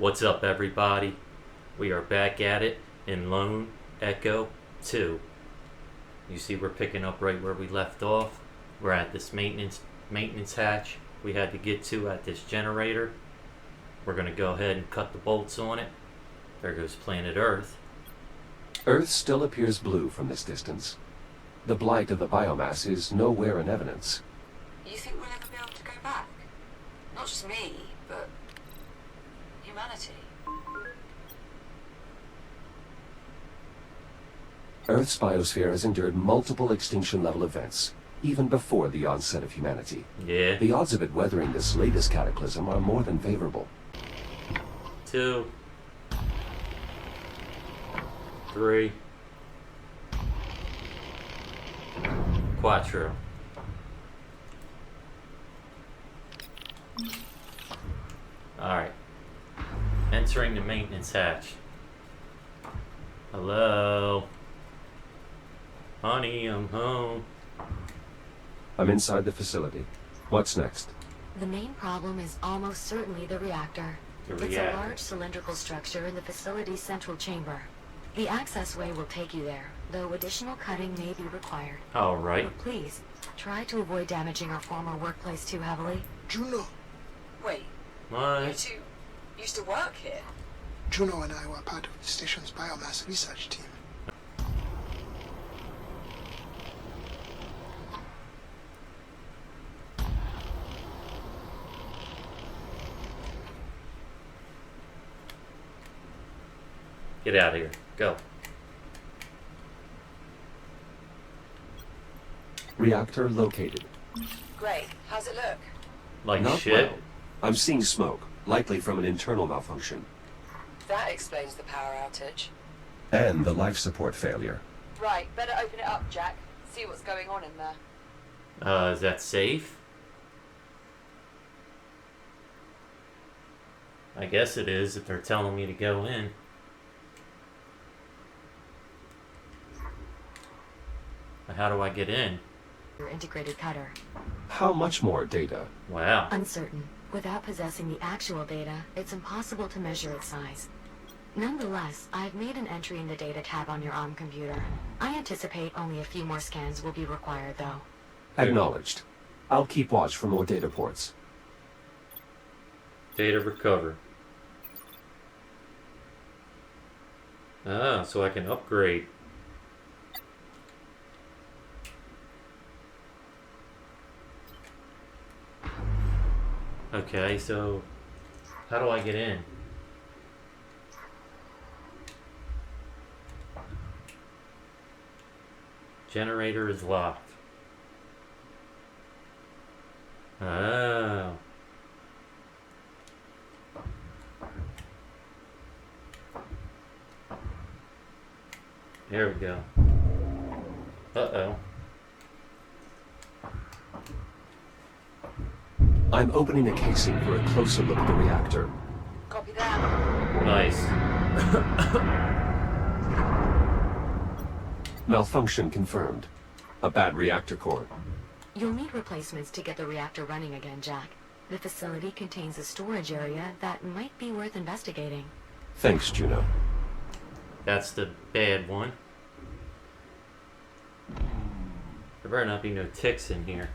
What's up, everybody? We are back at it in Lone Echo 2. You see we're picking up right where we left off. We're at this maintenance hatch we had to get to at this generator. We're going to go ahead and cut the bolts on it. There goes planet Earth. Earth still appears blue from this distance. The blight of the biomass is nowhere in evidence. You think we'll ever be able to go back? Not just me, but humanity. Earth's biosphere has endured multiple extinction-level events, even before the onset of humanity. Yeah. The odds of it weathering this latest cataclysm are more than favorable. 2, 3, Quattro. Alright. Entering the maintenance hatch. Hello? Honey, I'm home. I'm inside the facility. What's next? The main problem is almost certainly the reactor. It's a large cylindrical structure in the facility's central chamber. The access way will take you there, though additional cutting may be required. Alright. But please, try to avoid damaging our former workplace too heavily. Juno. Wait, you What? two used to work here? Juno and I were part of the station's biomass research team. Get out of here. Go. Reactor located. Great. How's it look? Like Not shit. well. I'm seeing smoke, likely from an internal malfunction. That explains the power outage. And the life support failure. Right, better open it up, Jack. See what's going on in there. Is that safe? I guess it is if they're telling me to go in. But how do I get in? Your integrated cutter. How much more data? Wow. Uncertain. Without possessing the actual data, it's impossible to measure its size. Nonetheless, I've made an entry in the data tab on your ARM computer. I anticipate only a few more scans will be required, though. Acknowledged. I'll keep watch for more data ports. Data recover. Ah, so I can upgrade. Okay, so how do I get in? Generator is locked. Oh. There we go. Uh-oh. I'm opening a casing for a closer look at the reactor. Copy that. Nice. Malfunction confirmed. A bad reactor core. You'll need replacements to get the reactor running again, Jack. The facility contains a storage area that might be worth investigating. Thanks, Juno. That's the bad one. There better not be no ticks in here.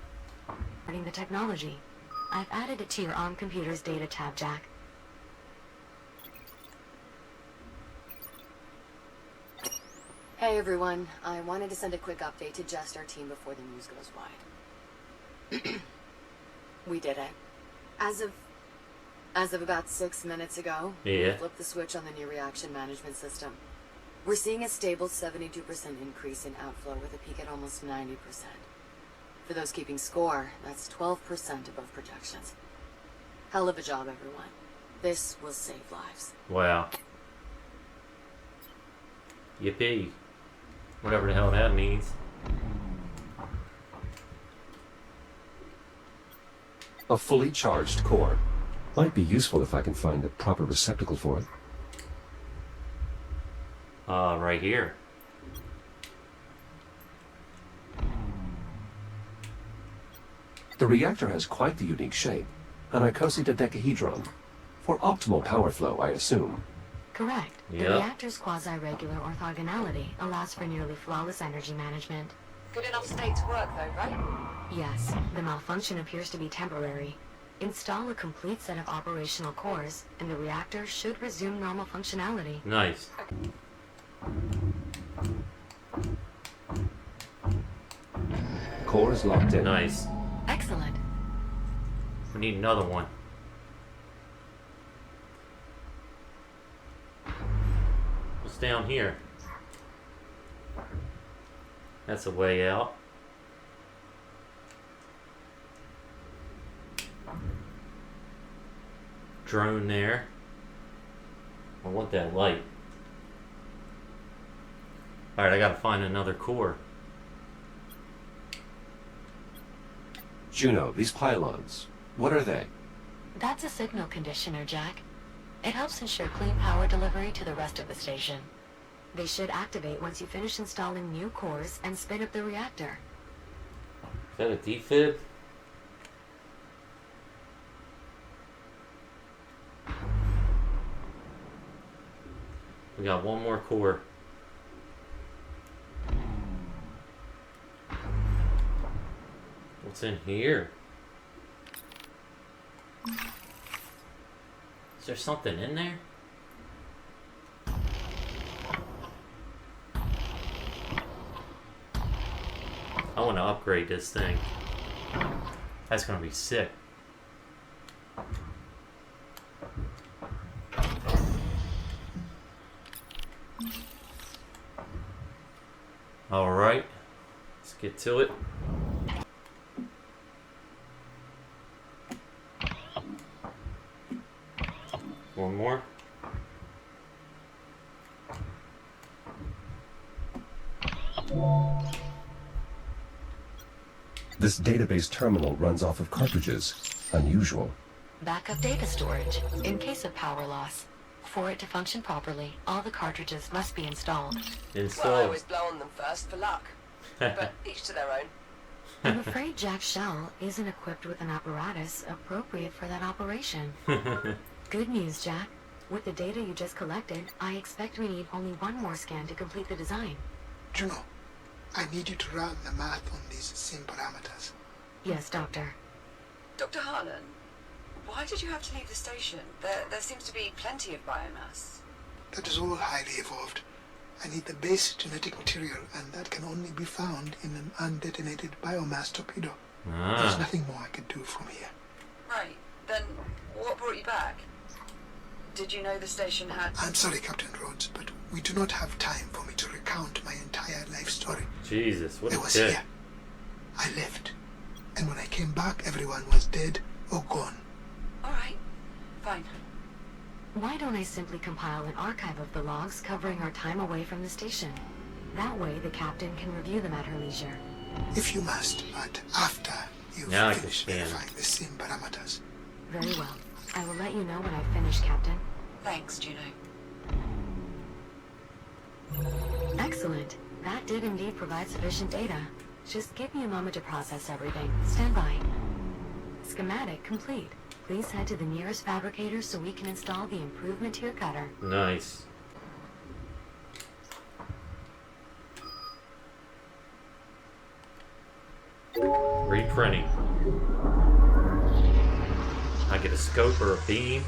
Regarding the technology, I've added it to your ARM computer's data tab, Jack. Hey everyone, I wanted to send a quick update to just our team before the news goes wide. We did it. As of about 6 minutes ago, Yeah. we flipped the switch on the new reaction management system. We're seeing a stable 72% increase in outflow with a peak at almost 90%. For those keeping score, that's 12% above projections. Hell of a job, everyone. This will save lives. Wow. Yippee. Whatever the hell that means. A fully charged core. Might be useful if I can find a proper receptacle for it. Right here. The reactor has quite the unique shape. An icosydodecahedron. For optimal power flow, I assume. Correct. The Yep. reactor's quasi-regular orthogonality allows for nearly flawless energy management. Good enough state to work though, right? Yes, the malfunction appears to be temporary. Install a complete set of operational cores, and the reactor should resume normal functionality. Nice. Cores locked in. Nice. Excellent. We need another one. What's down here? That's a way out. Drone there. I want that light. Alright, I gotta find another core. Juno, these pylons, what are they? That's a signal conditioner, Jack. It helps ensure clean power delivery to the rest of the station. They should activate once you finish installing new cores and spin up the reactor. Is that a defib? We got one more core. What's in here? Is there something in there? I want to upgrade this thing. That's gonna be sick. Alright, let's get to it. One more. This database terminal runs off of cartridges. Unusual. Backup data storage, in case of power loss. For it to function properly, all the cartridges must be installed. Well, I Install. always blow on them first for luck. But each to their own. I'm afraid Jack's shell isn't equipped with an apparatus appropriate for that operation. Good news, Jack. With the data you just collected, I expect we need only one more scan to complete the design. Juno, I need you to run the math on these sim parameters. Yes, Doctor. Dr. Harlan, why did you have to leave the station? There seems to be plenty of biomass. That is all highly evolved. I need the base genetic material, and that can only be found in an undetonated biomass torpedo. There's nothing more I could do from here. Right. Then what brought you back? Did you know the station had... I'm sorry, Captain Rhodes, but we do not have time for me to recount my entire life story. Jesus, what I a was dick. here. I lived. And when I came back, everyone was dead or gone. All right. Fine. Why don't I simply compile an archive of the logs covering our time away from the station? That way the captain can review them at her leisure. If you must, but after you've Now I can finished scan. verifying the sim parameters. Very well. I will let you know when I've finished, Captain. Thanks, Juno. Excellent. That did indeed provide sufficient data. Just give me a moment to process everything. Stand by. Schematic complete. Please head to the nearest fabricator so we can install the improvement tier cutter. Nice. Reprinting. I get a scope or a beam.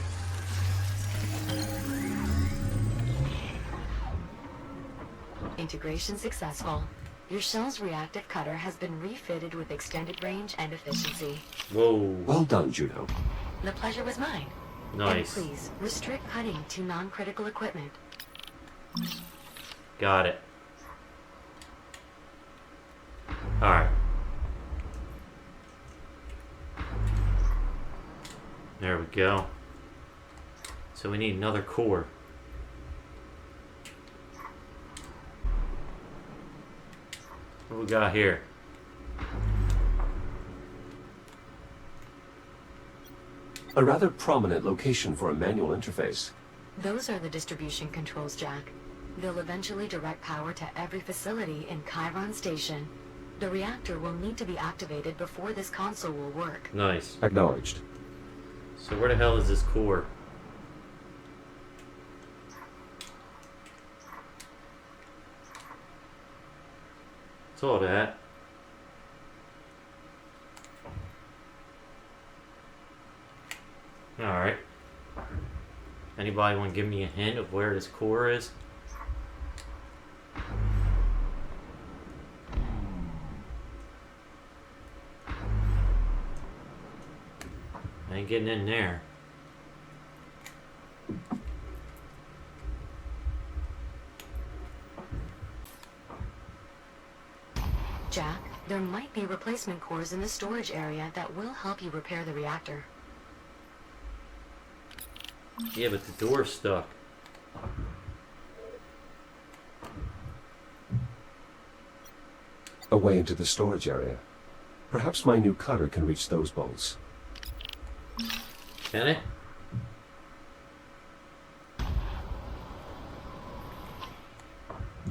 Integration successful. Your shell's reactive cutter has been refitted with extended range and efficiency. Whoa. Well done, Juno. The pleasure was mine. Nice. And please, restrict cutting to non-critical equipment. Got it. Alright. There we go. So we need another core. What do we got here? A rather prominent location for a manual interface. Those are the distribution controls, Jack. They'll eventually direct power to every facility in Chiron Station. The reactor will need to be activated before this console will work. Nice. Acknowledged. So where the hell is this core? Saw that. Alright. Anybody want to give me a hint of where this core is? I ain't getting in there. Jack, there might be replacement cores in the storage area that will help you repair the reactor. Yeah, but the door's stuck. A way into the storage area. Perhaps my new cutter can reach those bolts. Can it?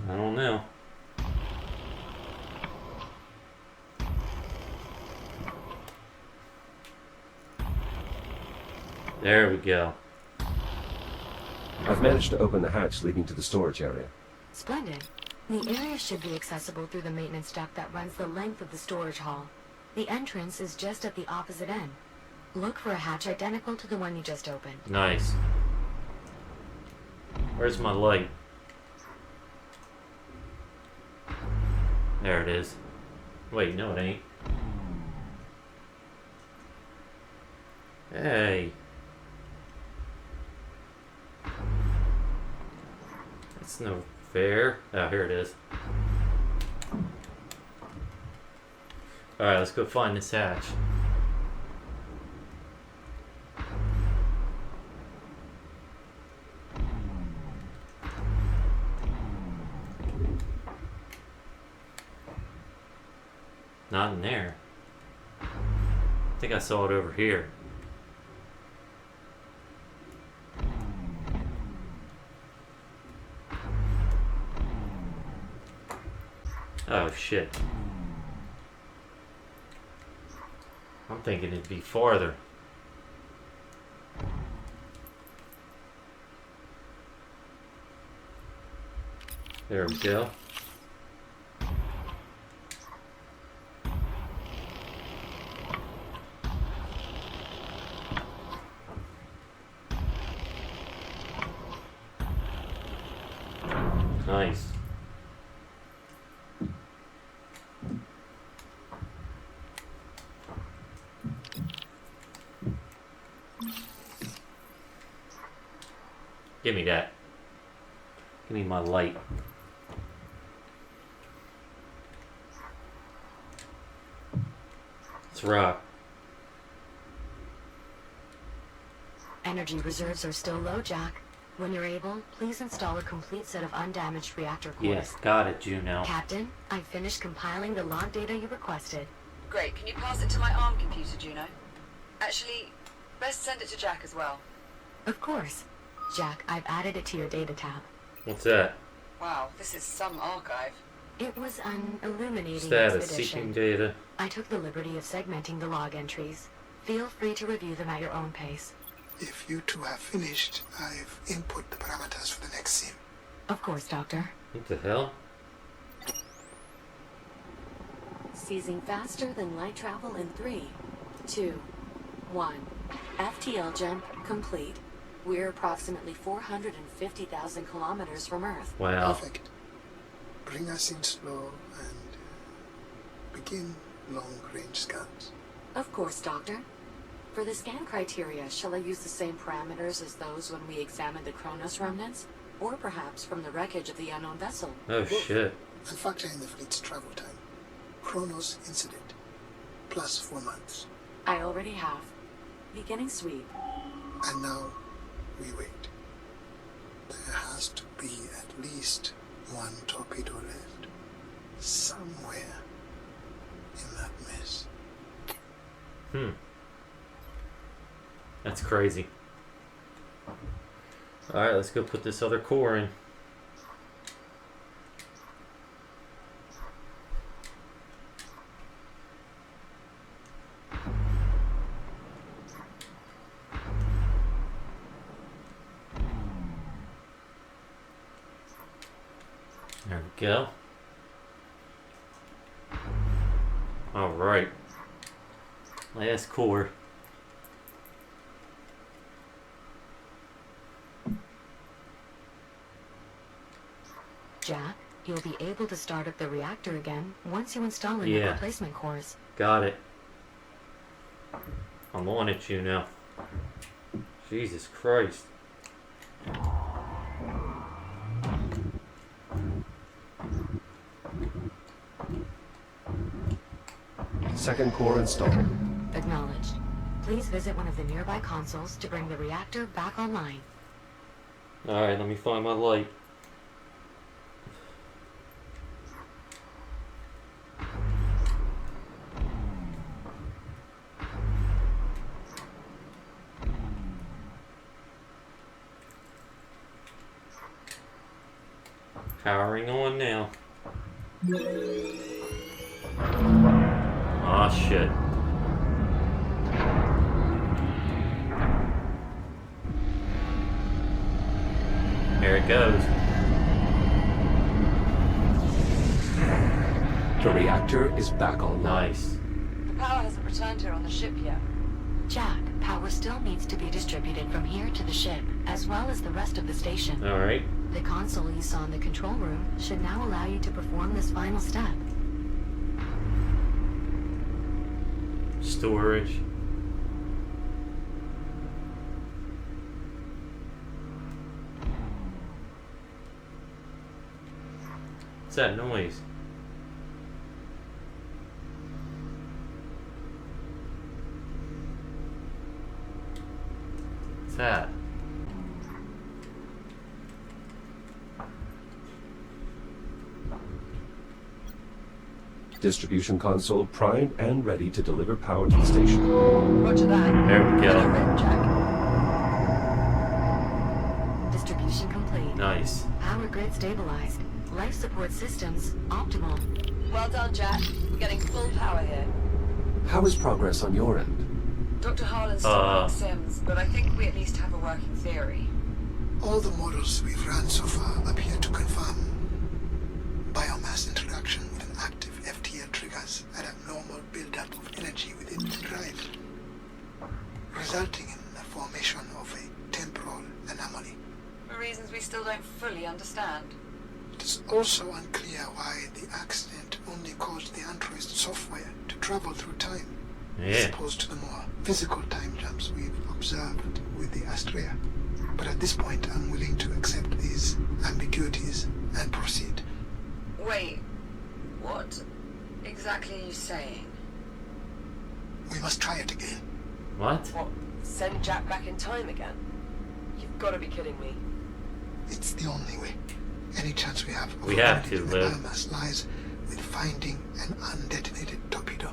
I don't know. There we go. I've managed to open the hatch leading to the storage area. Splendid. The area should be accessible through the maintenance duct that runs the length of the storage hall. The entrance is just at the opposite end. Look for a hatch identical to the one you just opened. Nice. Where's my light? There it is. Wait, no it ain't. Hey. That's no fair. Oh, here it is. Alright, let's go find this hatch. Not in there. I think I saw it over here. Oh shit. I'm thinking it'd be farther. There we go. Nice. Give me that. Give me my light. Let's rock. Energy reserves are still low, Jack. When you're able, please install a complete set of undamaged reactor cores. Yes, got it, Juno. Captain, I've finished compiling the log data you requested. Great. Can you pass it to my ARM computer, Juno? Actually, best send it to Jack as well. Of course. Jack, I've added it to your data tab. What's that? Wow, this is some archive. It was an illuminating Status, expedition. seeking data. I took the liberty of segmenting the log entries. Feel free to review them at your own pace. If you two have finished, I've input the parameters for the next scene. Of course, Doctor. What the hell? Seizing faster than light travel in 3, 2, 1. FTL jump complete. We're approximately 450,000 kilometers from Earth. Wow. Perfect. Bring us in slow and begin long-range scans. Of course, Doctor. For the scan criteria, shall I use the same parameters as those when we examined the Kronos remnants? Or perhaps from the wreckage of the unknown vessel? Oh shit. And factor in the fleet's travel time. Kronos incident. Plus 4 months. I already have. Beginning sweep. And now, we wait. There has to be at least one torpedo left. Somewhere in that mess. That's crazy. Alright, let's go put this other core in. There we go. Alright. Last core. Jack, you'll be able to start up the reactor again once you install in the replacement cores. Got it. I'm on it, Juno. Jesus Christ. Second core installed. Acknowledged. Please visit one of the nearby consoles to bring the reactor back online. Alright, let me find my light. Powering on now. Aw, shit. Here it goes. The reactor is back online. Nice. The power hasn't returned here on the ship yet. Jack, power still needs to be distributed from here to the ship, as well as the rest of the station. Alright. The console you saw in the control room should now allow you to perform this final step. Storage. What's that noise? What's that? Distribution console primed and ready to deliver power to the station. Roger that. There we go. Deliver, Jack. Distribution complete. Nice. Power grid stabilized. Life support systems optimal. Well done, Jack. We're getting full power here. How is progress on your end? Dr. Harlan's still running sims, but I think we at least have a working theory. All the models we've run so far appear to confirm biomass interaction with an active FTL triggers an abnormal buildup of energy within the drive, resulting in the formation of a temporal anomaly. For reasons we still don't fully understand. It is also unclear why the accident only caused the android's software to travel through time, as Yeah. opposed to the more physical time jumps we've observed with the Astrea. But at this point, I'm willing to accept these ambiguities and proceed. Wait, what exactly are you saying? We must try it again. What? What? Send Jack back in time again? You've got to be kidding me. It's the only way. Any chance we have of We have to, avoiding the Liv. biomass lies with finding an undetonated torpedo.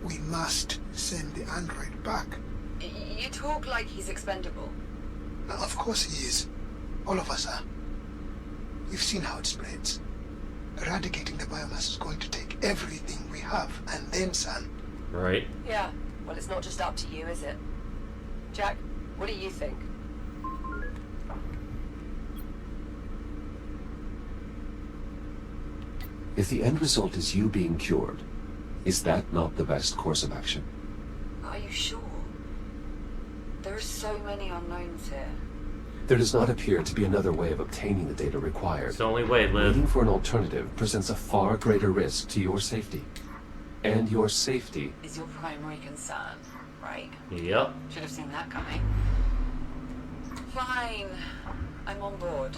We must send the android back. You talk like he's expendable. Now, of course he is. All of us are. You've seen how it spreads. Eradicating the biomass is going to take everything we have, and then some. Right. Yeah, well, it's not just up to you, is it? Jack, what do you think? If the end result is you being cured, is that not the best course of action? Are you sure? There are so many unknowns here. There does not appear to be another way of obtaining the data required. It's the only way, Liv. Waiting for an alternative presents a far greater risk to your safety. And your safety. Is your primary concern, right? Yep. Should have seen that coming. Fine. I'm on board.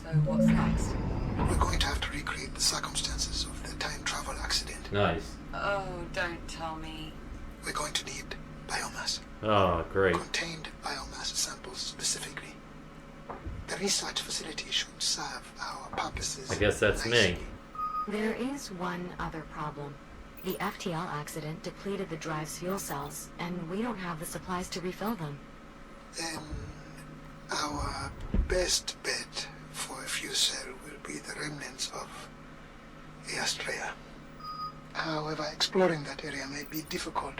So what's next? We're going to have to recreate the circumstances of the time travel accident. Nice. Oh, don't tell me. We're going to need biomass. Oh, great. Contained biomass samples specifically. The research facility should serve our purposes. I guess that's me. nicely. There is one other problem. The FTL accident depleted the drive's fuel cells, and we don't have the supplies to refill them. Then our best bet for a fuel cell will be the remnants of the Astrea. However, exploring that area may be difficult.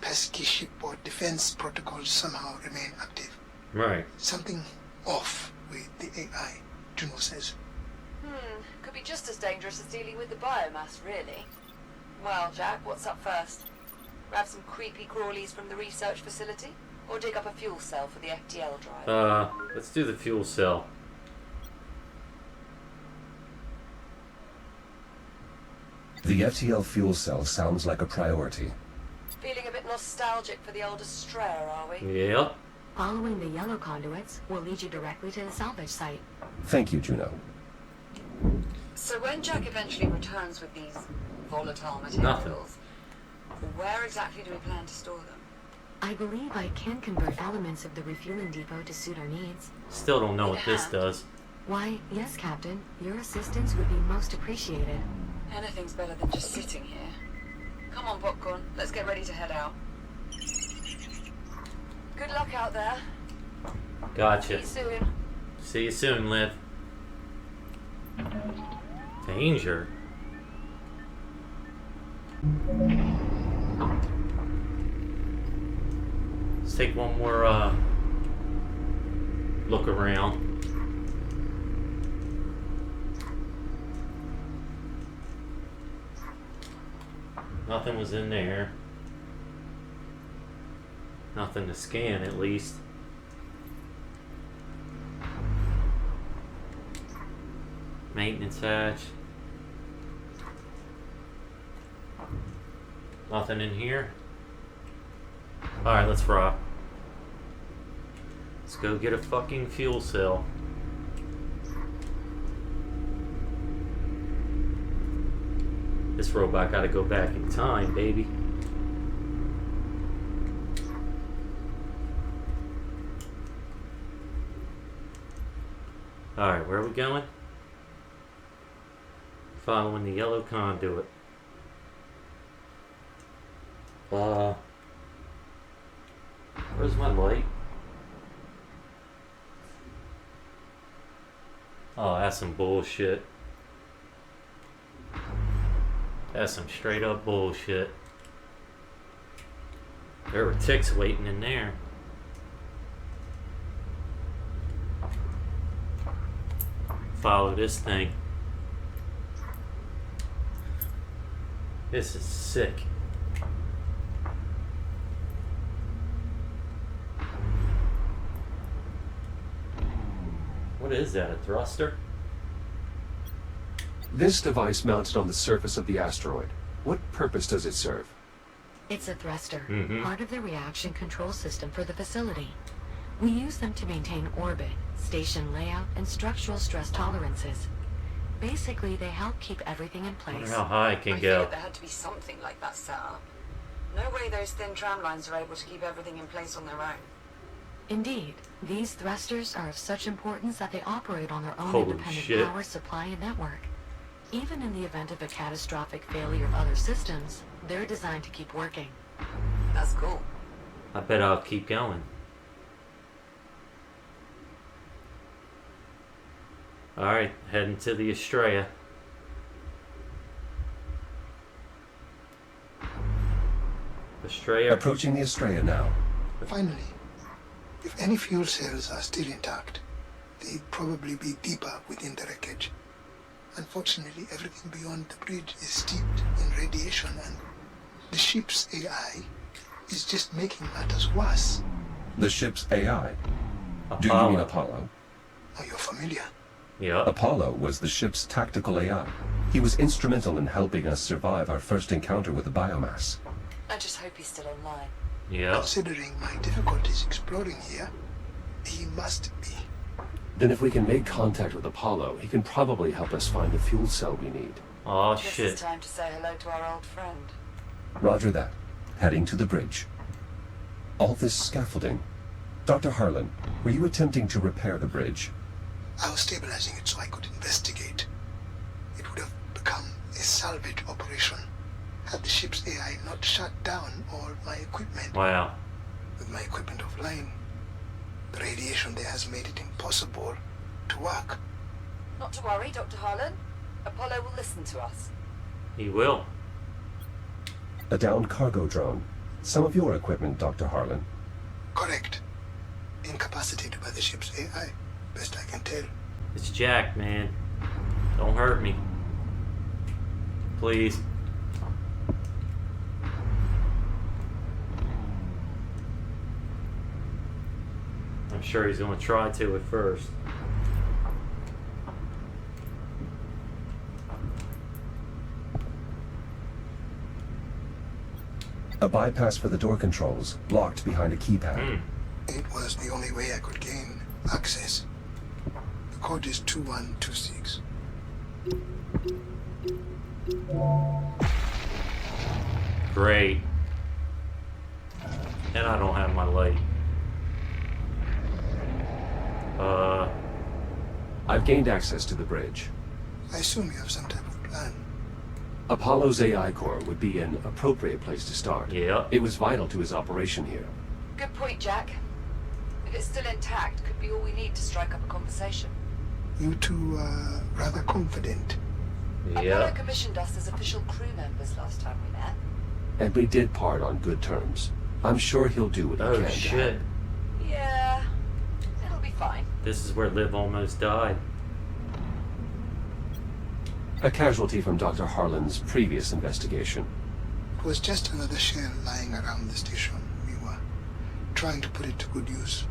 Pesky shipboard defense protocols somehow remain active. Right. Something off with the AI, Juno says. Could be just as dangerous as dealing with the biomass, really. Well, Jack, what's up first? Grab some creepy crawlies from the research facility? Or dig up a fuel cell for the FTL drive? Let's do the fuel cell. The FTL fuel cell sounds like a priority. Feeling a bit nostalgic for the old Astrea, are we? Yep. Following the yellow conduits will lead you directly to the salvage site. Thank you, Juno. So when Jack eventually returns with these volatile materials, where exactly do we plan to store them? I believe I can convert elements of the refueling depot to suit our needs. Still don't know what this does. Why, yes, Captain. Your assistance would be most appreciated. Anything's better than just sitting here. Come on, Popcorn. Let's get ready to head out. Good luck out there. Gotcha. See you soon. See you soon, Liv. Danger. Let's take one more look around. Nothing was in there. Nothing to scan, at least. Maintenance hatch. Nothing in here. Alright, let's rock. Let's go get a fucking fuel cell. This robot gotta go back in time, baby. Alright, where are we going? Following the yellow conduit. Where's my light? Oh, that's some bullshit. That's some straight up bullshit. There were ticks waiting in there. Follow this thing. This is sick. What is that, a thruster? This device mounted on the surface of the asteroid. What purpose does it serve? It's a thruster, Mhm. part of the reaction control system for the facility. We use them to maintain orbit, station layout, and structural stress tolerances. Basically, they help keep everything in I wonder place. how high it can I go. figured there had to be something like that set up. No way those thin tram lines are able to keep everything in place on their own. Indeed, these thrusters are of such importance that they operate on their own Holy independent shit. power supply and network. Even in the event of a catastrophic failure of other systems, they're designed to keep working. That's cool. I bet I'll keep going. Alright, heading to the Astrea. Astrea. Approaching the Astrea now. Finally, if any fuel cells are still intact, they'd probably be deeper within the wreckage. Unfortunately, everything beyond the bridge is steeped in radiation, and the ship's AI is just making matters worse. The ship's AI. Do you Apollo. mean Apollo? Are you familiar? Yep. Apollo was the ship's tactical AI. He was instrumental in helping us survive our first encounter with the biomass. I just hope he's still online. Yep. Considering my difficulties exploring here, he must be. Then if we can make contact with Apollo, he can probably help us find the fuel cell we need. Oh Guess shit. it's time to say hello to our old friend. Roger that. Heading to the bridge. All this scaffolding. Dr. Harlan, were you attempting to repair the bridge? I was stabilizing it so I could investigate. It would have become a salvage operation had the ship's AI not shut down all my equipment. Wow. With my equipment offline, the radiation there has made it impossible to work. Not to worry, Dr. Harlan. Apollo will listen to us. He will. A downed cargo drone. Some of your equipment, Dr. Harlan. Correct. Incapacitated by the ship's AI, best I can tell. It's Jack, man. Don't hurt me. Please. I'm sure he's going to try to at first. A bypass for the door controls, locked behind a keypad. It was the only way I could gain access. The code is 2126. Great. And I don't have my light. I've gained access to the bridge. I assume you have some type of plan. Apollo's AI core would be an appropriate place to start. Yeah. It was vital to his operation here. Good point, Jack. If it's still intact, could be all we need to strike up a conversation. You two are rather confident. Apollo Yeah. commissioned us as official crew members last time we met. And we did part on good terms. I'm sure he'll do what he Oh can. shit. Yeah, it'll be fine. This is where Liv almost died. A casualty from Dr. Harlan's previous investigation. It was just another shell lying around the station. We were trying to put it to good use.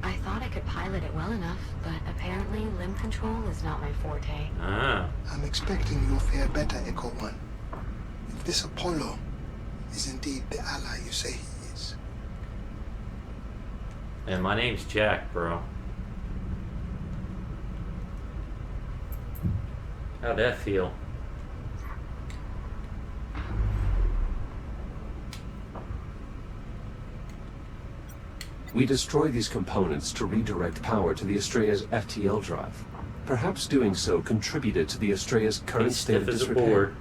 I thought I could pilot it well enough, but apparently limb control is not my forte. Ah. I'm expecting you'll fare better, Echo One. If this Apollo is indeed the ally you say he is. And my name's Jack, bro. How'd that feel? We destroy these components to redirect power to the Estrella's FTL drive. Perhaps doing so contributed to the Estrella's current He's state of stiff as a disrepair. board.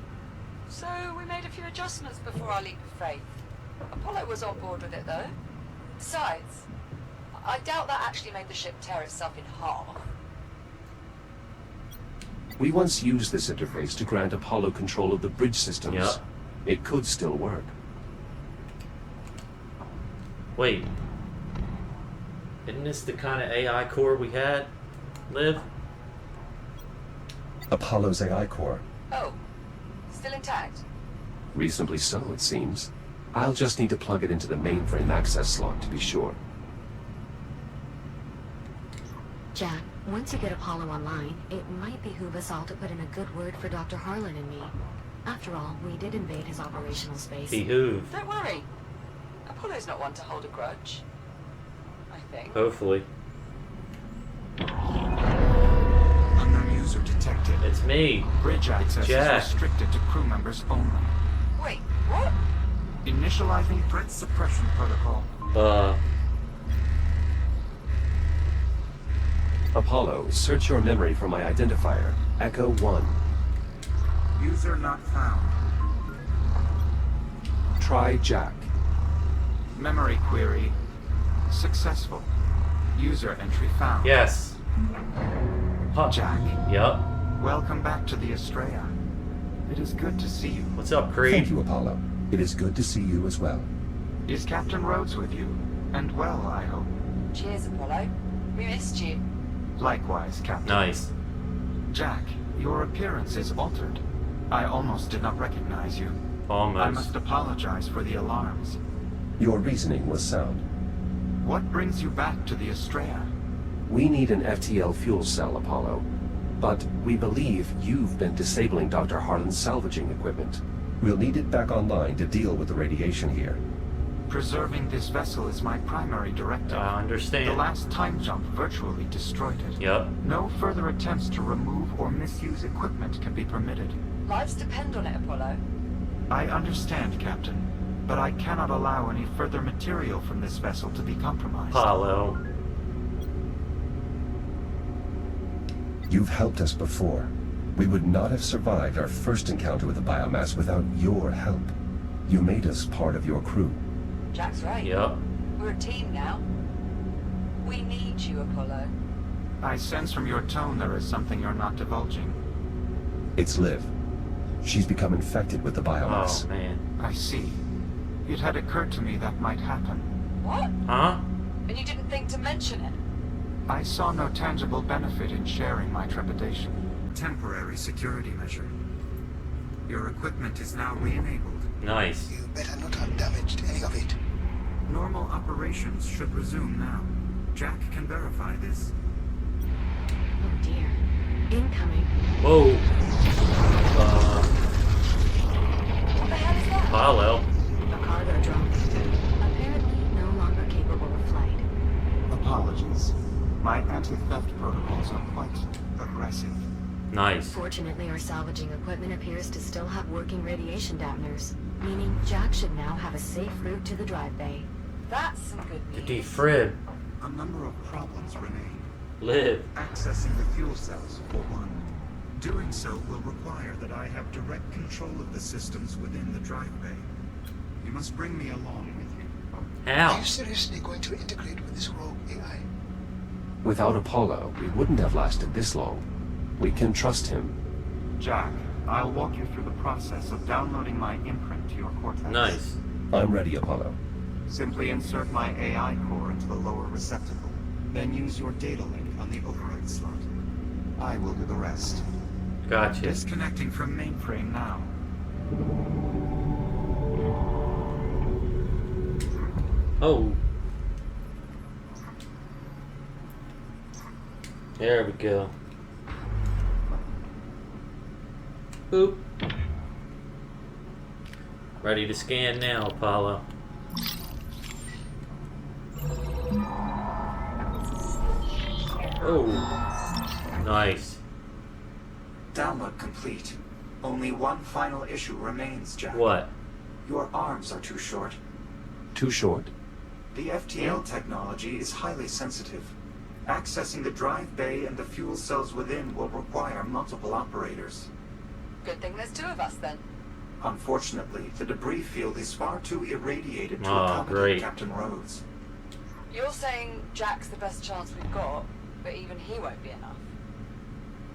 So we made a few adjustments before our leap of faith. Apollo was on board with it, though. Besides, I doubt that actually made the ship tear itself in half. We once used this interface to grant Apollo control of the bridge systems. Yeah. It could still work. Wait. Isn't this the kind of AI core we had, Liv? Apollo's AI core. Oh, still intact? Reasonably so, it seems. I'll just need to plug it into the mainframe access slot to be sure. Jack, once you get Apollo online, it might behoove us all to put in a good word for Dr. Harlan and me. After all, we did invade his operational space. Behoove. Don't worry. Apollo's not one to hold a grudge. I think. Hopefully. Unknown user detected. It's me. Bridge access Jack. is restricted to crew members only. Wait, what? Initializing threat suppression protocol. Apollo, search your memory for my identifier, Echo 1. User not found. Try Jack. Memory query. Successful. User entry found. Yes. Huh. Jack, Yup. welcome back to the Estrella. It is good to see you. What's up, Creed? Thank you, Apollo. It is good to see you as well. Is Captain Rhodes with you? And well, I hope. Cheers, Apollo. We missed you. Likewise, Captain. Nice. Jack, your appearance is altered. I almost did not recognize you. I Almost. must apologize for the alarms. Your reasoning was sound. What brings you back to the Estrella? We need an FTL fuel cell, Apollo. But we believe you've been disabling Dr. Harlan's salvaging equipment. We'll need it back online to deal with the radiation here. Preserving this vessel is my primary directive. I The understand. last time jump virtually destroyed it. Yup. No further attempts to remove or misuse equipment can be permitted. Lives depend on it, Apollo. I understand, Captain, but I cannot allow any further material from this vessel to be compromised. Apollo. You've helped us before. We would not have survived our first encounter with the biomass without your help. You made us part of your crew. Jack's right. Yup. We're a team now. We need you, Apollo. I sense from your tone there is something you're not divulging. It's Liv. She's become infected with the biomass. Oh, man. I see. It had occurred to me that might happen. What? Huh? And you didn't think to mention it? I saw no tangible benefit in sharing my trepidation. temporary security measure. Your equipment is now re-enabled. Nice. You better not have damaged any of it. Normal operations should resume now. Jack can verify this. Oh dear. Incoming. Whoa. What the hell is that? Apollo. A cargo drone. Apparently no longer capable of flight. Apologies. My anti-theft protocols are quite aggressive. Nice. Fortunately, our salvaging equipment appears to still have working radiation dampeners, meaning Jack should now have a safe route to the drive bay. That's some good To news. defrib. A number of problems remain. Live. Accessing the fuel cells, for one. Doing so will require that I have direct control of the systems within the drive bay. You must bring me along with you. Are How? you seriously going to integrate with this rogue AI? Without Apollo, we wouldn't have lasted this long. We can trust him. Jack, I'll walk you through the process of downloading my imprint to your cortex. Nice. I'm ready, Apollo. Simply insert my AI core into the lower receptacle, then use your data link on the override slot. I will do the rest. Gotcha. Disconnecting from mainframe now. Oh. There we go. Boop. Ready to scan now, Apollo. Oh. Nice. Download complete. Only one final issue remains, Jack. What? Your arms are too short. Too short. The FTL technology is highly sensitive. Accessing the drive bay and the fuel cells within will require multiple operators. Good thing there's two of us then. Unfortunately, the debris field is far too irradiated to Oh, accommodate great. Captain Rhodes. You're saying Jack's the best chance we've got, but even he won't be enough.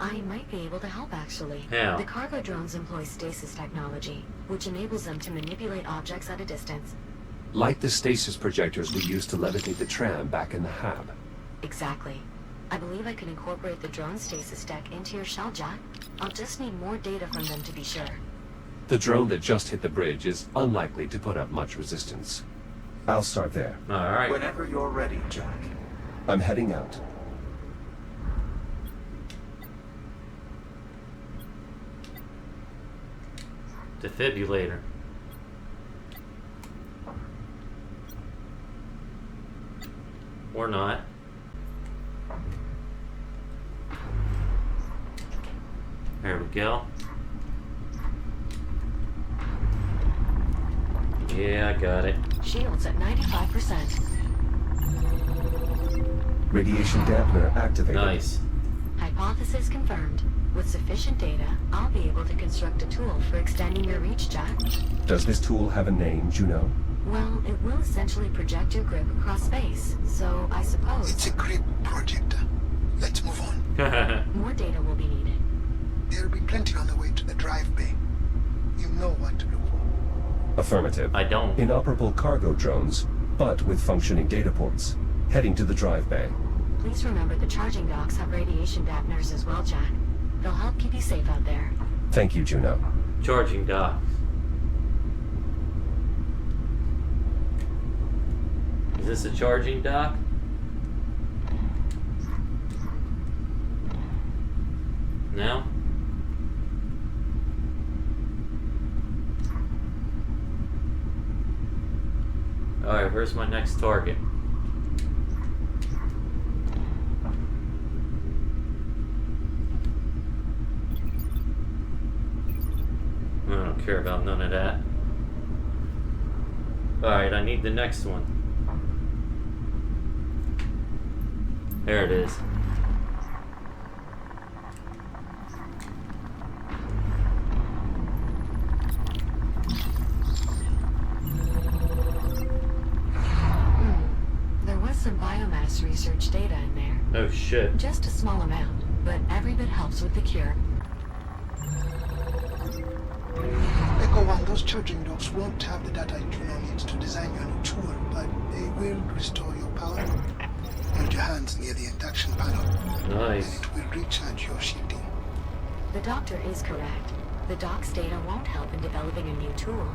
I might be able to help, actually. How? The cargo drones employ stasis technology, which enables them to manipulate objects at a distance. Like the stasis projectors we used to levitate the tram back in the hab. Exactly. I believe I can incorporate the drone stasis tech into your shell, Jack. I'll just need more data from them to be sure. The drone that just hit the bridge is unlikely to put up much resistance. I'll start there. Alright. Whenever you're ready, Jack. I'm heading out. Defibrillator. Or not. There we go. Yeah, I got it. Shields at 95%. Radiation dampener activated. Nice. Hypothesis confirmed. With sufficient data, I'll be able to construct a tool for extending your reach, Jack. Does this tool have a name, Juno? Well, it will essentially project your grip across space, so I suppose It's a grip projector. Let's move on. more data will be needed. There'll be plenty on the way to the drive bay. You know what to look for. Affirmative. I don't. Inoperable cargo drones, but with functioning data ports. Heading to the drive bay. Please remember the charging docks have radiation dampeners as well, Jack. They'll help keep you safe out there. Thank you, Juno. Charging dock. Is this a charging dock? No? Alright, where's my next target? I don't care about none of that. Alright, I need the next one. There it is. There was some biomass research data in there. Oh shit. Just a small amount, but every bit helps with the cure. Echo 1, those charging docks won't have the data Juno needs to design your new tool, but they will restore your power. Hold your hands near the induction panel. Nice. It will recharge your shielding. The doctor is correct. The dock's data won't help in developing a new tool.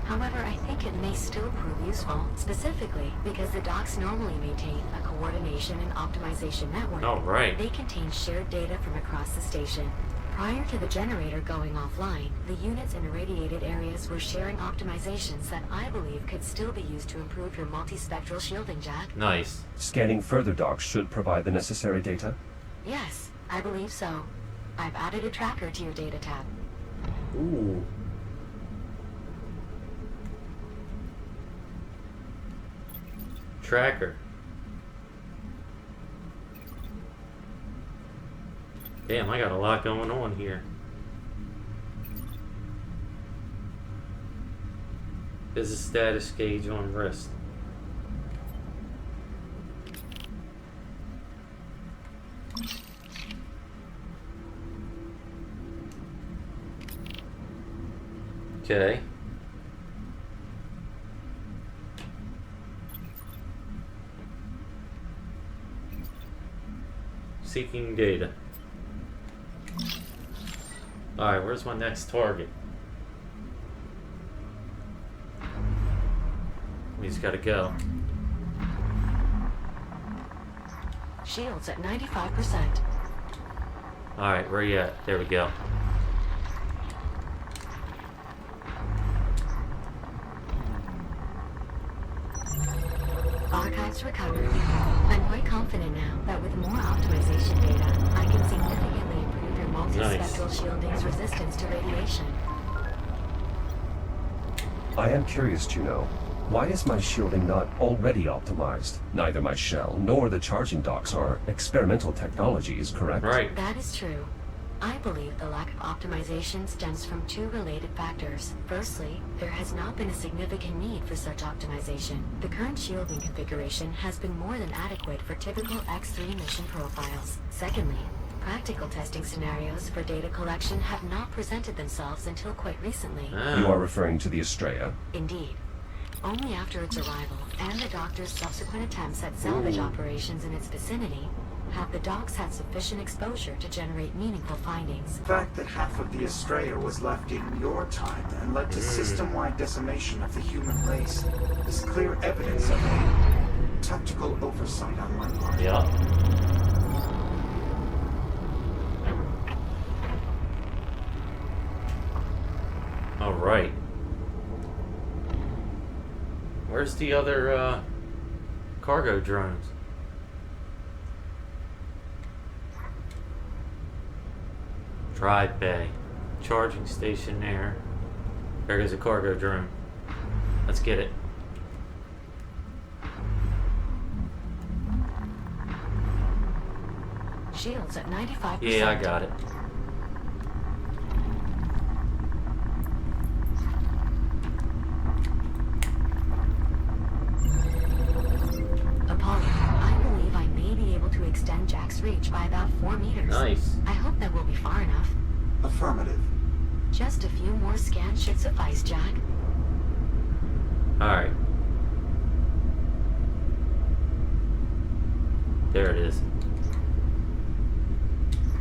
However, I think it may still prove useful, specifically because the docks normally maintain a coordination and optimization network. Oh, right. They contain shared data from across the station. Prior to the generator going offline, the units in irradiated areas were sharing optimizations that I believe could still be used to improve your multispectral shielding, Jack. Nice. Scanning further docks should provide the necessary data? Yes, I believe so. I've added a tracker to your data tab. Ooh. Tracker. Damn, I got a lot going on here. There's a status gauge on wrist. Okay. Seeking data. Alright, where's my next target? We just gotta go. Shields at 95%. Alright, where you at? There we go. Archives recovered. I'm quite confident now that with more optimization data, I can significantly improve your multispectral shielding's resistance to radiation. I am curious, Juno. Why is my shielding not already optimized? Neither my shell nor the charging docks are experimental technologies, correct? Right. That is true. I believe the lack of optimization stems from two related factors. Firstly, there has not been a significant need for such optimization. The current shielding configuration has been more than adequate for typical X3 mission profiles. Secondly, practical testing scenarios for data collection have not presented themselves until quite recently. You are referring to the Estrella? Indeed. Only after its arrival and the doctor's subsequent attempts at salvage operations in its vicinity have the docks had sufficient exposure to generate meaningful findings. The fact that half of the Estrella was left in your time and led to system-wide decimation of the human race is clear evidence of a tactical oversight on my part. Yeah. Alright. Where's the other cargo drones? Drive bay. Charging station there. There is a cargo drone. Let's get it. Shields at 95%. Yeah, I got it. Apollo, I believe I may be able to extend Jack's reach by about 4 meters. Nice. I hope that will be far enough. Affirmative. Just a few more scans should suffice, Jack. Alright. There it is.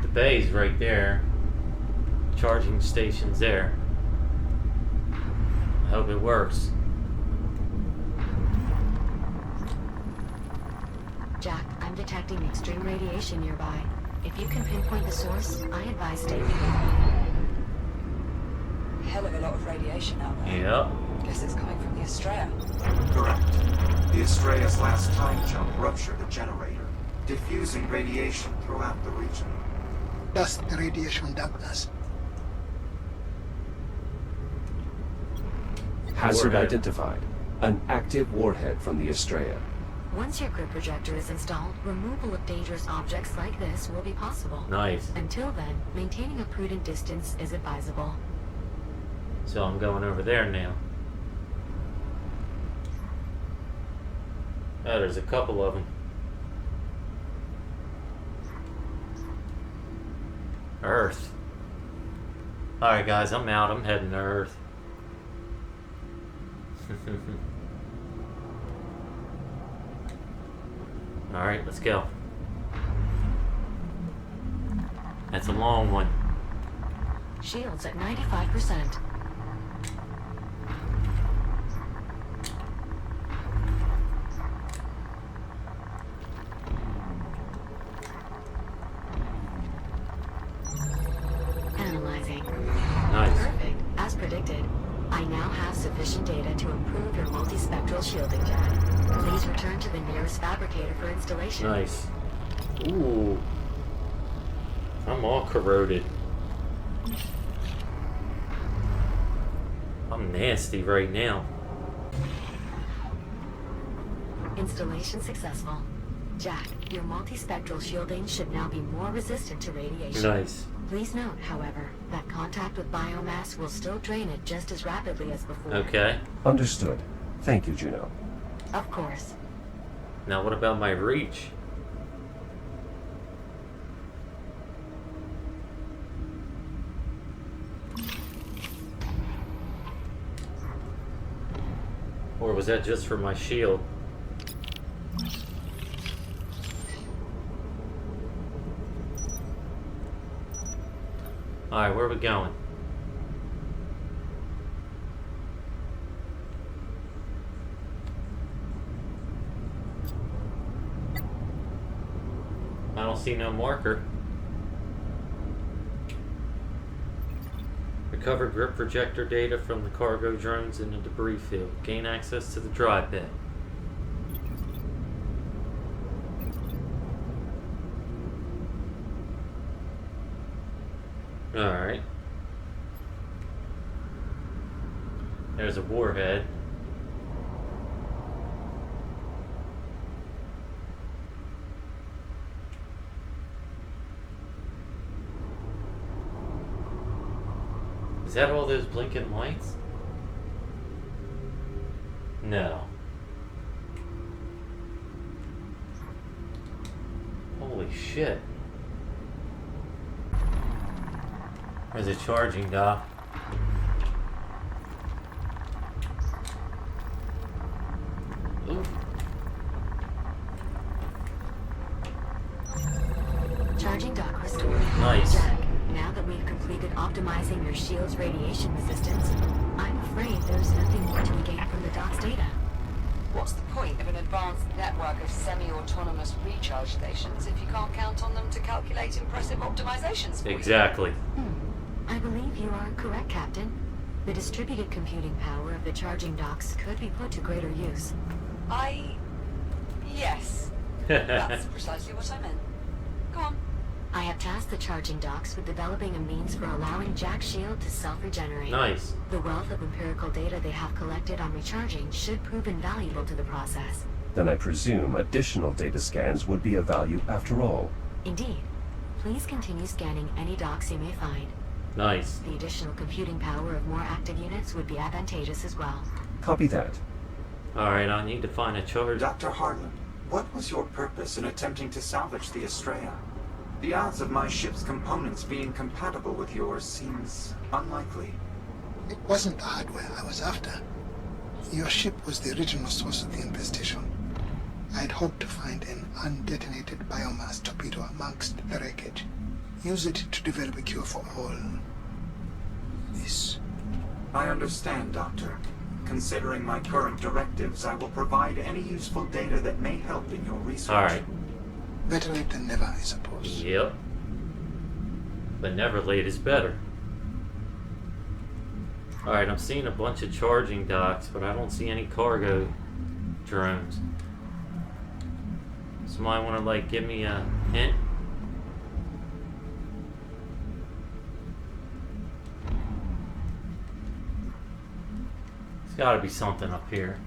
The bay's right there. Charging station's there. I hope it works. Jack, I'm detecting extreme radiation nearby. If you can pinpoint the source, I advise staying away. Hell of a lot of radiation out there. Yep. Guess it's coming from the Estrella. Correct. The Estrella's last time jump ruptured a generator, diffusing radiation throughout the region. Thus the radiation dampness. Hazard Warhead. identified. An active warhead from the Estrella. Once your grid projector is installed, removal of dangerous objects like this will be possible. Nice. Until then, maintaining a prudent distance is advisable. So I'm going over there now. Oh, there's a couple of them. Earth. Alright guys, I'm out. I'm heading to Earth. Alright, let's go. That's a long one. Shields at 95%. Analyzing. Nice. Perfect. As predicted. I now have sufficient data to improve your multispectral shielding, Jack. Please return to the nearest fabricator for installation. Nice. Ooh. I'm all corroded. I'm nasty right now. Installation successful. Jack, your multispectral shielding should now be more resistant to radiation. Nice. Please note, however, that contact with biomass will still drain it just as rapidly as before. Okay. Understood. Thank you, Juno. Of course. Now what about my reach? Or was that just for my shield? Alright, where are we going? I don't see no marker. Recover grip projector data from the cargo drones in the debris field. Gain access to the dry bay. Alright. There's a warhead. Is that all those blinking lights? No. Holy shit. There's a charging dock. Ooh. Charging dock restored. Nice. Jack, now that we've completed optimizing your shield's radiation resistance, I'm afraid there's nothing more to be gained from the dock's data. What's the point of an advanced network of semi-autonomous recharge stations if you can't count on them to calculate impressive optimizations for you? Exactly. I believe you are correct, Captain. The distributed computing power of the charging docks could be put to greater use. Yes. That's precisely what I meant. Go on. I have tasked the charging docks with developing a means for allowing Jack's shield to self-regenerate. Nice. The wealth of empirical data they have collected on recharging should prove invaluable to the process. Then I presume additional data scans would be of value after all. Indeed. Please continue scanning any docks you may find. Nice. The additional computing power of more active units would be advantageous as well. Copy that. Alright, I need to find a charge. Dr. Harlan, what was your purpose in attempting to salvage the Estrella? The odds of my ship's components being compatible with yours seems unlikely. It wasn't the hardware I was after. Your ship was the original source of the infestation. I'd hoped to find an undetonated biomass torpedo amongst the wreckage. Use it to develop a cure for all this. I understand, Doctor. Considering my current directives, I will provide any useful data that may help in your research. Alright. Better late than never, I suppose. Yep. But never late is better. Alright, I'm seeing a bunch of charging docks, but I don't see any cargo drones. Somebody want to, like, give me a hint? There's gotta be something up here.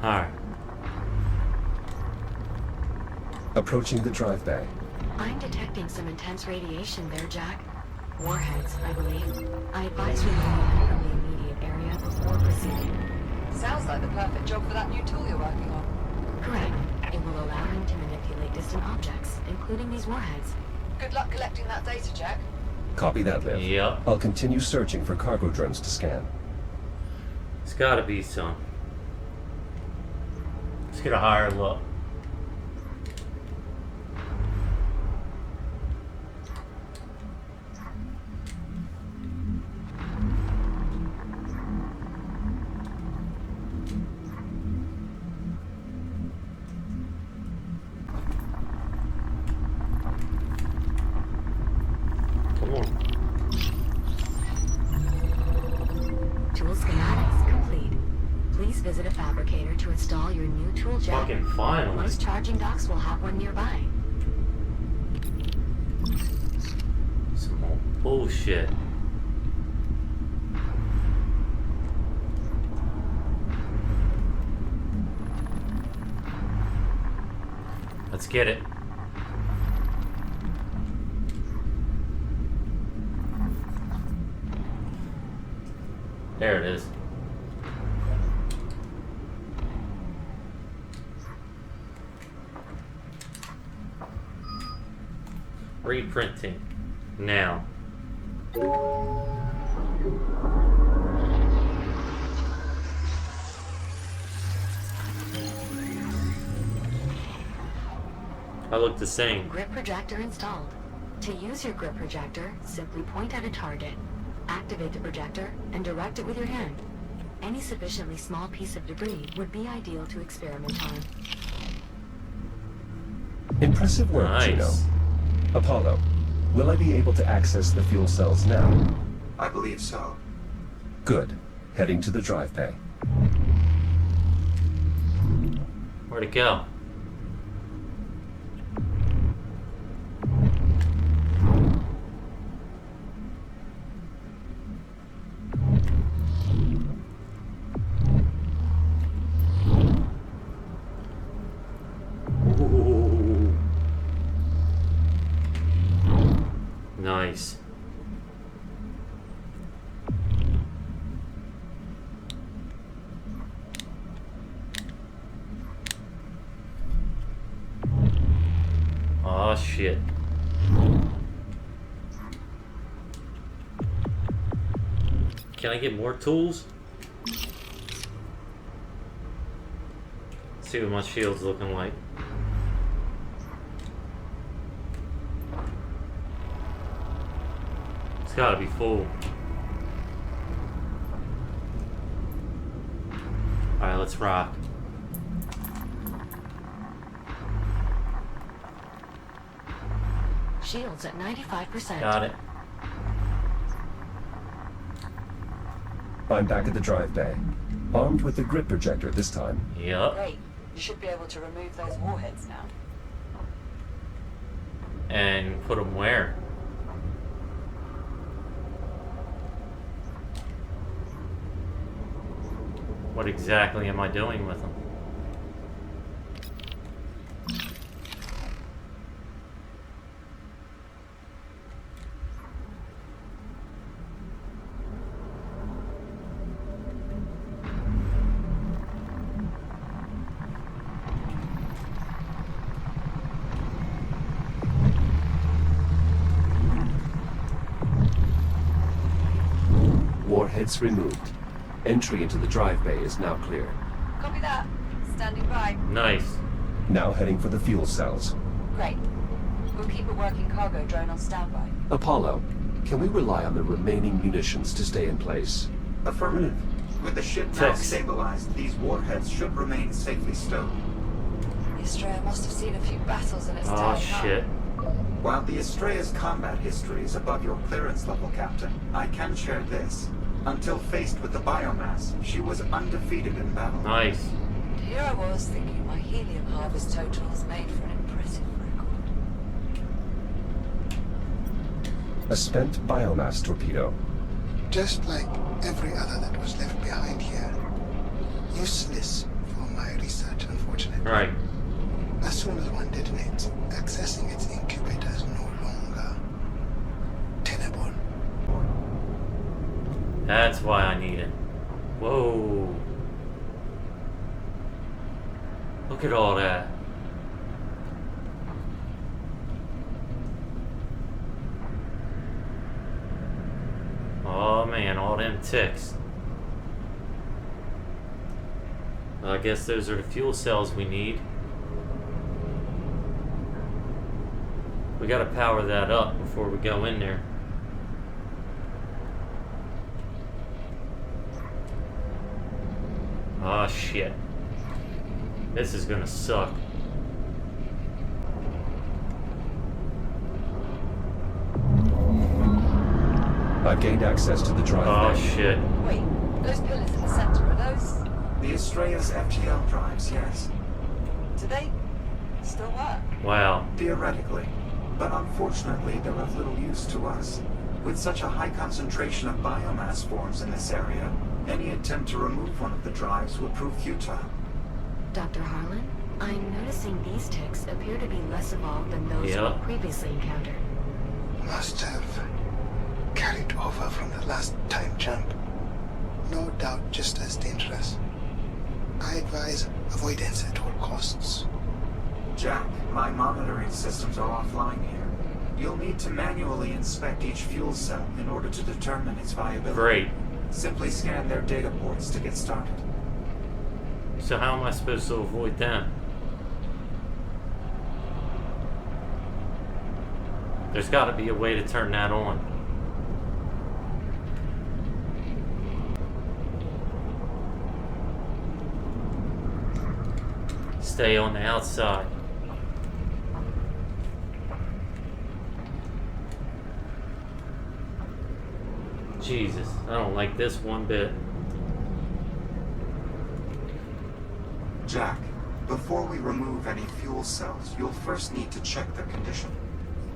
Alright. Approaching the drive bay. I'm detecting some intense radiation there, Jack. Warheads, I believe. I advise removing them from the immediate area before proceeding. Sounds like the perfect job for that new tool you're working on. Correct. It will allow him to manipulate distant objects, including these warheads. Good luck collecting that data, Jack. Copy that, Liv. Yep. I'll continue searching for cargo drones to scan. It's gotta be some. Let's get a higher look. Come on. Tool schematics complete. Please visit a fabricator to install your new tool jack. Fucking finally. Most charging docks will have one nearby. Some more bullshit. Let's get it. There it is. Reprinting. Now. I look the same. Grip projector installed. To use your grip projector, simply point at a target, activate the projector, and direct it with your hand. Any sufficiently small piece of debris would be ideal to experiment on. Impressive work, Nice. Juno. Apollo, will I be able to access the fuel cells now? I believe so. Good. Heading to the drive bay. Where'd it go? Ooh. Nice. Oh shit. Can I get more tools? See what my shield's looking like. It's gotta be full. Alright, let's rock. Shields at 95%. Got it. I'm back at the drive bay. Armed with the grip projector this time. Yup. Great. You should be able to remove those warheads now. And put them where? What exactly am I doing with them? Warheads removed. Entry into the drive bay is now clear. Copy that. Standing by. Nice. Now heading for the fuel cells. Great. We'll keep a working cargo drone on standby. Apollo, can we rely on the remaining munitions to stay in place? Affirmative. With the ship now Text. stabilized, these warheads should remain safely stowed. The Estrella must have seen a few battles in its Oh time. shit. While the Estrella's combat history is above your clearance level, Captain, I can share this. Until faced with the biomass, she was undefeated in battle. Nice. Here I was thinking my helium harvest totals made for an impressive record. A spent biomass torpedo. Just like every other that was left behind here. Useless for my research, unfortunately. Right. As soon as one detonates, accessing its incubator is no longer tenable. That's why I need it. Whoa. Look at all that. Oh man, all them ticks. I guess those are the fuel cells we need. We gotta power that up before we go in there. Oh shit. This is gonna suck. I've gained access to the drive. Oh bay. shit. Wait, those pillars in the center, are those... The Astrea's FTL drives, yes. do they still work? Wow. Theoretically. But unfortunately, they're of little use to us. With such a high concentration of biomass forms in this area, any attempt to remove one of the drives would prove futile. Dr. Harlan, I'm noticing these ticks appear to be less evolved than those Yeah. we previously encountered. Must have carried over from the last time jump. No doubt just as dangerous. I advise avoidance at all costs. Jack, my monitoring systems are offline here. You'll need to manually inspect each fuel cell in order to determine its viability. Great. Simply scan their data ports to get started. So how am I supposed to avoid them? There's gotta be a way to turn that on. Stay on the outside. Jesus, I don't like this one bit. Jack, before we remove any fuel cells, you'll first need to check their condition.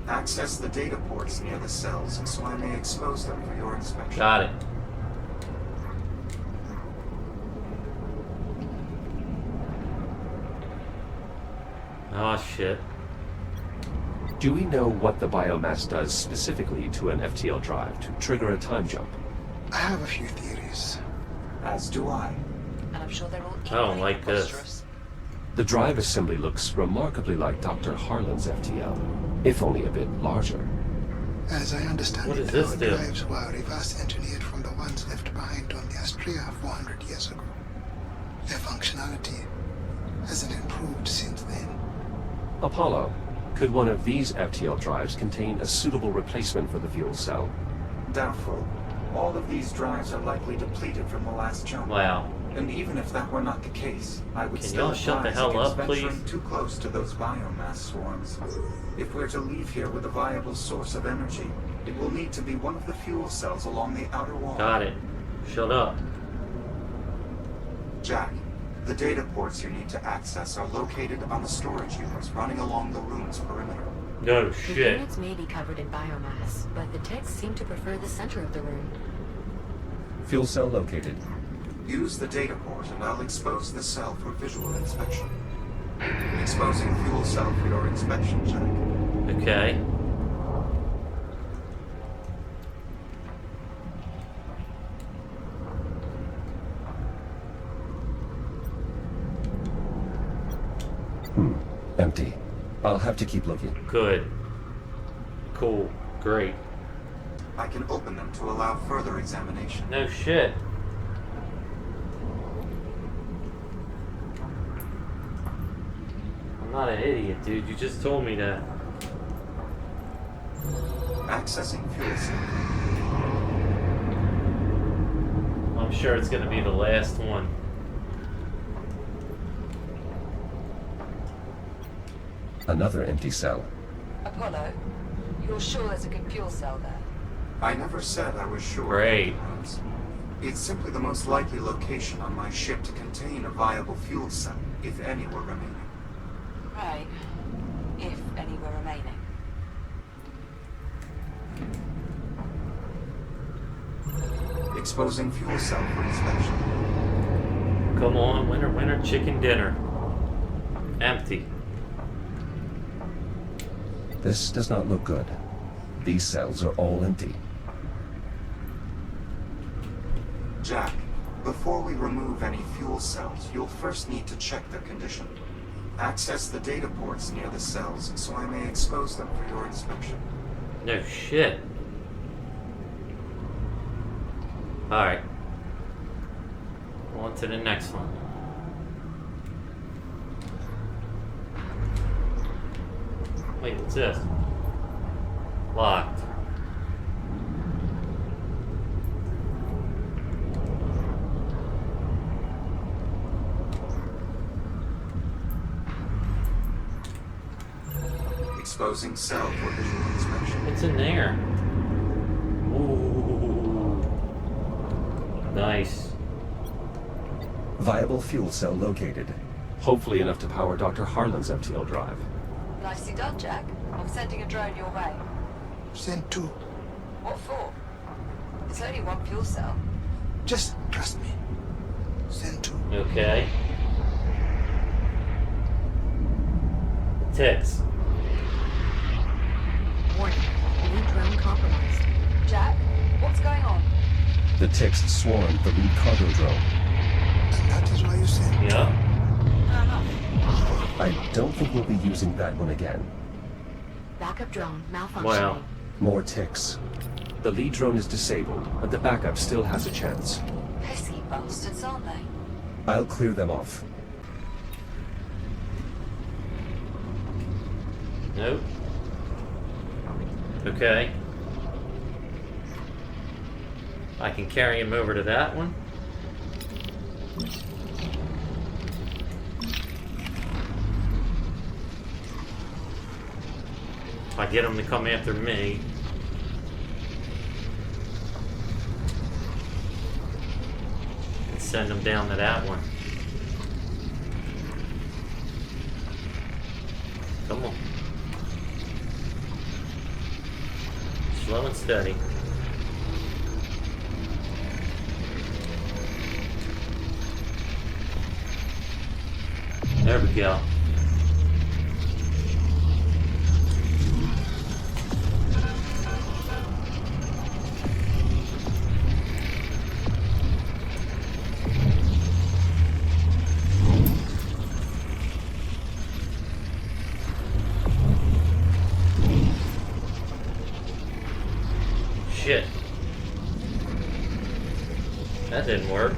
Access the data ports near the cells so I may expose them for your inspection. Got it. Oh shit. Do we know what the biomass does specifically to an FTL drive to trigger a time jump? I have a few theories. As do I. And I'm sure they're all I don't equally like this. preposterous. The drive assembly looks remarkably like Dr. Harlan's FTL, if only a bit larger. As I understand What it, does this our do? drives were reverse engineered from the ones left behind on the Astrea 400 years ago. Their functionality hasn't improved since then. Apollo, could one of these FTL drives contain a suitable replacement for the fuel cell? Doubtful. All of these drives are likely depleted from the last jump. Wow. And even if that were not the case, I would Can still y'all shut the advise hell against up, venturing please? too close to those biomass swarms. If we're to leave here with a viable source of energy, it will need to be one of the fuel cells along the outer wall. Got it. Shut up. Jack, the data ports you need to access are located on the storage units running along the room's perimeter. No The shit. units may be covered in biomass, but the ticks seem to prefer the center of the room. Fuel cell located. Use the data port and I'll expose the cell for visual inspection. Exposing fuel cell for your inspection, Jack. Okay. Empty. I'll have to keep looking. Good. Cool. Great. I can open them to allow further examination. No shit. I'm not an idiot, dude. You just told me that. Accessing fuel cell. I'm sure it's gonna be the last one. Another empty cell. Apollo, you're sure there's a good fuel cell there? I never said I was sure. Great. It's simply the most likely location on my ship to contain a viable fuel cell, if any were remaining. Right. If any were remaining. Exposing fuel cell for inspection. Come on, winner, winner, chicken dinner. Empty. This does not look good. These cells are all empty. Jack, before we remove any fuel cells, you'll first need to check their condition. Access the data ports near the cells so I may expose them for your inspection. No shit. Alright. On to the next one. Wait, what's this? Locked. Exposing cell for visual inspection. What's in there? Ooh. Nice. Viable fuel cell located. Hopefully enough to power Dr. Harlan's FTL drive. Nicely done, Jack. I'm sending a drone your way. Send 2. What for? It's only one fuel cell. Just trust me. Send 2. Okay. Ticks. Warning. Lead drone compromised. Jack, what's going on? The ticks swarmed the lead cargo drone. And that is why you send. Yeah. Fair enough. I don't think we'll be using that one again. Backup drone malfunctioning. Wow. More ticks. The lead drone is disabled, but the backup still has a chance. Pesky bastards, aren't they? I'll clear them off. Nope. Okay. I can carry him over to that one. If I get him to come after me. And send him down to that one. Come on. Slow and steady. There we go. Shit. That didn't work.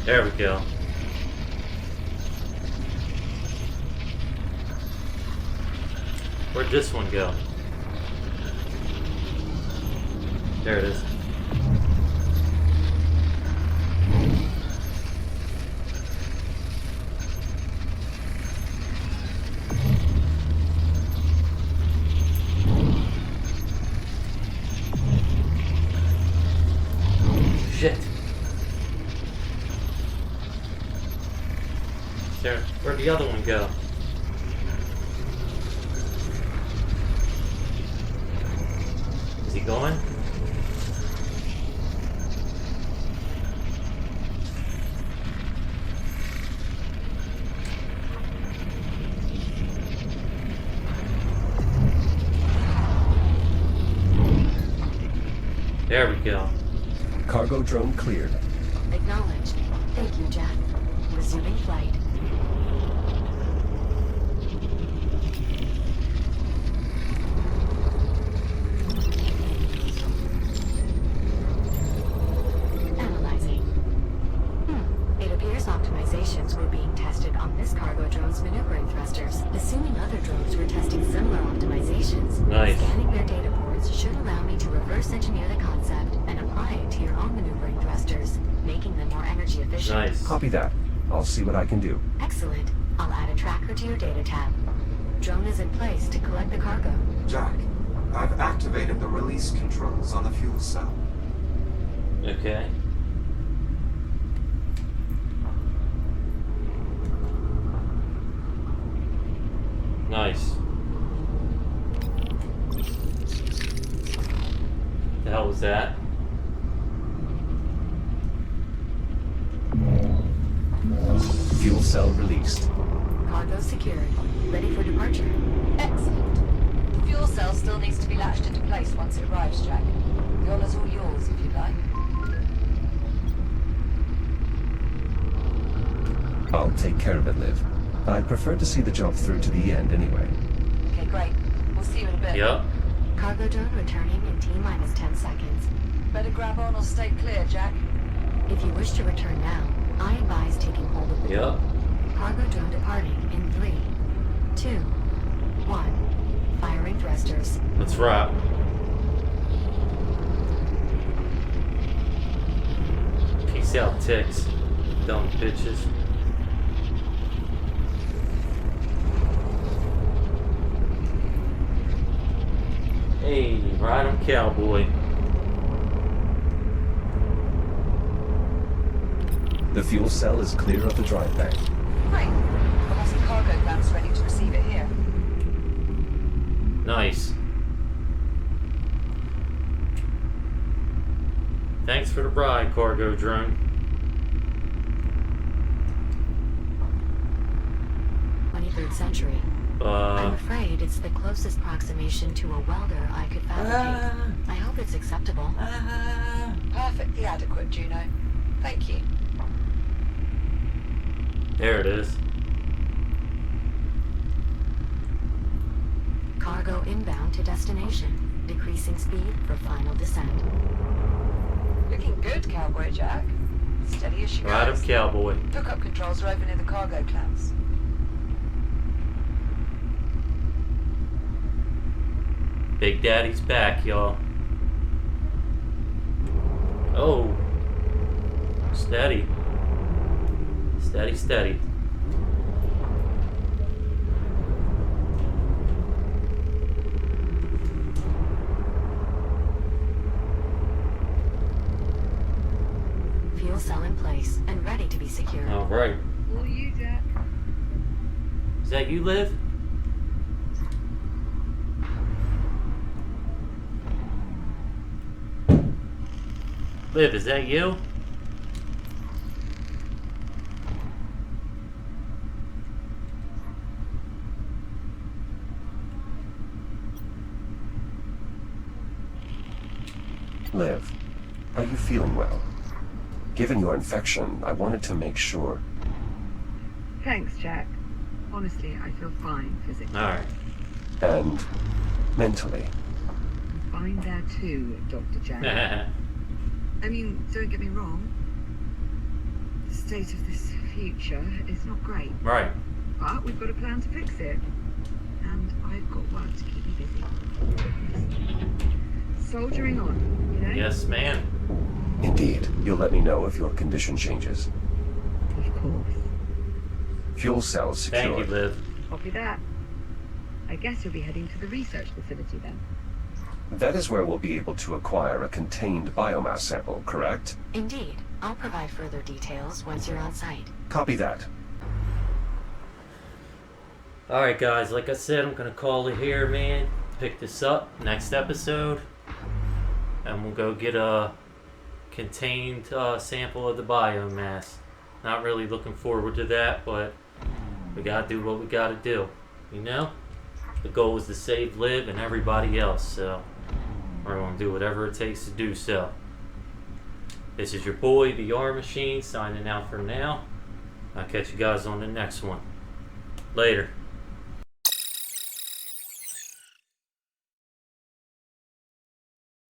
There we go. Where'd this one go? There it is. Shit. There, where'd the other one go? Is he going? There we go. Cargo drone cleared. Acknowledged. Thank you, Jack. Resuming flight. Analyzing. It appears optimizations were being tested on this cargo drone's maneuvering thrusters. Assuming other drones were testing similar optimizations, Nice. scanning their data ports should allow me to reverse engineer the concept and apply it to your own maneuvering thrusters, making them more energy efficient. Nice. Copy that. I'll see what I can do. Excellent. I'll add a tracker to your data tab. Drone is in place to collect the cargo. Jack, I've activated the release controls on the fuel cell. Okay. Nice. The hell was that? Fuel cell released. Cargo secured. Ready for departure. Excellent. The fuel cell still needs to be latched into place once it arrives, Jack. The honor's all yours, if you like. I'll take care of it, Liv. I'd prefer to see the job through to the end anyway. Okay, great. We'll see you in a bit. Yep. Cargo drone returning in T-minus 10 seconds. Better grab on or stay clear, Jack. If you wish to return now, I advise taking hold of the Yep. cargo drone departing in 3, 2, 1. Firing thrusters. Let's rock. Peace out, ticks. Dumb bitches. Hey, ride 'em, cowboy. The fuel cell is clear of the drive bay. Great. We'll have some cargo vans ready to receive it here. Nice. Thanks for the ride, cargo drone. 23rd century. I'm afraid it's the closest approximation to a welder I could fabricate. I hope it's acceptable. Perfectly adequate, Juno. Thank you. There it is. Cargo inbound to destination. Decreasing speed for final descent. Looking good, Cowboy Jack. Steady as she Ride 'em, goes. cowboy. Hookup controls are over near the cargo clamps. Big Daddy's back, y'all. Oh. Steady. Steady, steady. Fuel cell in place and ready to be secured. All right. All you, Jack. Is that you, Liv? Liv, is that you? Liv, are you feeling well? Given your infection, I wanted to make sure. Thanks, Jack. Honestly, I feel fine physically. Alright. And mentally. I'm fine there too, Dr. Jack. I mean, don't get me wrong. The state of this future is not great. Right. But we've got a plan to fix it. And I've got work to keep me busy. Soldiering on, you know? Yes, ma'am. Indeed. You'll let me know if your condition changes. Of course. Fuel cells secured. Thank you, Liv. Copy that. I guess you'll be heading to the research facility then. That is where we'll be able to acquire a contained biomass sample, correct? Indeed. I'll provide further details once you're on site. Copy that. Alright, guys, like I said, I'm gonna call it here, man. Pick this up next episode. And we'll go get a contained sample of the biomass. Not really looking forward to that, but we gotta do what we gotta do. You know? The goal is to save Liv and everybody else, so we're gonna do whatever it takes to do so. This is your boy, VR Machine, signing out for now. I'll catch you guys on the next one. Later.